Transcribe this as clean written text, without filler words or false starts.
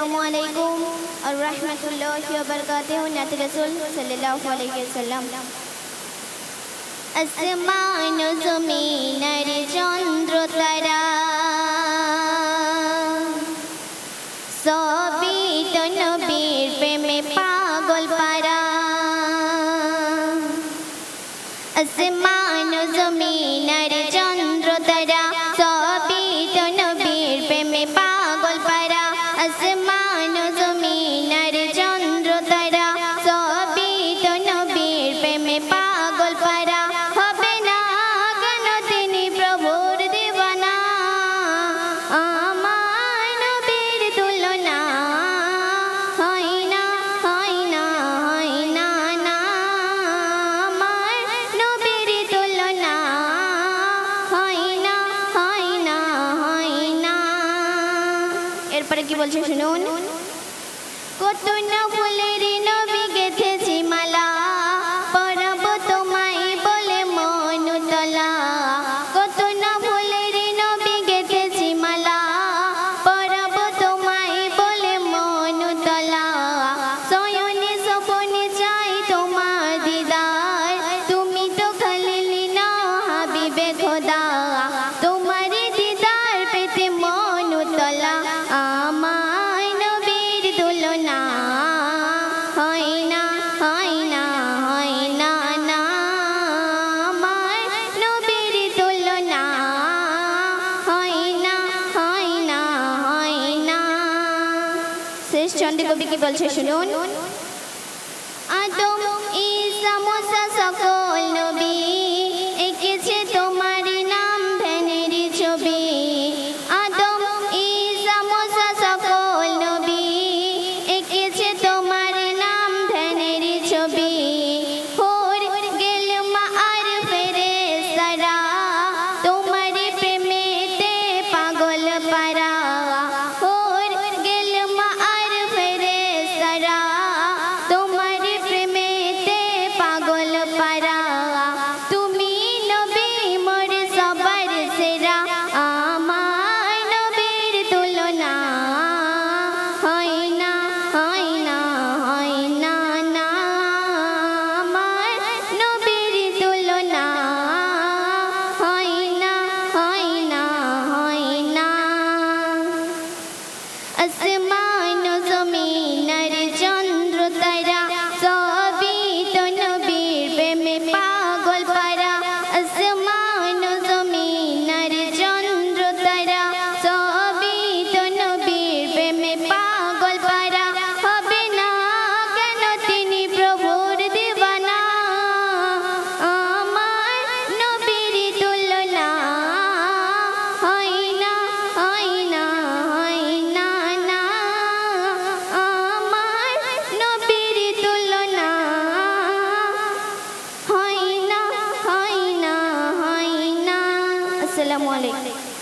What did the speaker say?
আসসালামু আলাইকুম আর রাহমাতুল্লাহি ওয়া বারাকাতুহু নাতি রাসূল সাল্লাল্লাহু আলাইহি ওয়াসাল্লাম। আসমান জমিন আর চন্দ্র তারা সবই তো নবীর প্রেমে পাগল পারা। আসমান জমিন আর চন্দ্র তারা সবই তো নবীর প্রেমে পাগল পারা। আসমান জমিন আর চন্দ্র তারা সবই তো নবীর প্রেমে পাগল পারা। হবে না কেন তিনি প্রভুর দিওয়ানা, আমার নবীর তুলনা হয় না, হয় না, হয় না, না আমার নবীর তুলনা হয় না, হয় না, হয় না। এরপরে কি বলছে শুনুন। কত না ফুলের নবী গেথেছি মালা, পরাবো তোমায় বলে মন তলা। কত না ফুলের নবী গেথেছি মালা, পরাবো তোমায় বলে মন তলা। শয়নে স্বপনে চাই তোমার দিদার, তুমি তো খালিলি না হাবিবে খোদা। তোমার দিদার পেতে মন তলা, আমার নবীর তুলনা হয় না, হয় না, হয় না, না আমার নবীর তুলনা হয় না, হয় না, হয় না। শেষ চন্দ্র কবি কি বলছে শুনুন। আদম ঈসা মুসা সকল নবী এঁকেছে তোমার নাম ধ্যানের ছবি। আদম ঈসা মুসা সকল নবী এঁকেছে তোমার নাম ধ্যানের ছবি। হোর গেল মা আর ফেরেশতারা তোমার প্রেমেতে পাগল পারা। হোর গেল মা আর ফেরেশতারা তোমার প্রেমেতে পাগল পারা। তুমি নবী মোর সবার সেরা, আমার নবীর তুলনা হয় না, হয় না, হয় না, না আমার নবীর তুলনা হয় না, হয় না, হয় না। আসমান জমিন আর চন্দ্র তারা সবই তো নবীর প্রেমে পাগল পারা। আসমান জমিন আর চন্দ্র তারা সবই তো নবীর প্রেমে পাগল পারা। হবে না কেন তিনি প্রভুর দিওয়ানা, আমার নবীর তুলনা হয় না, হয় না, হয় না, না আমার নবীর তুলনা হয় না, হয় না, হয় না। আসসালামু আলাইকুম।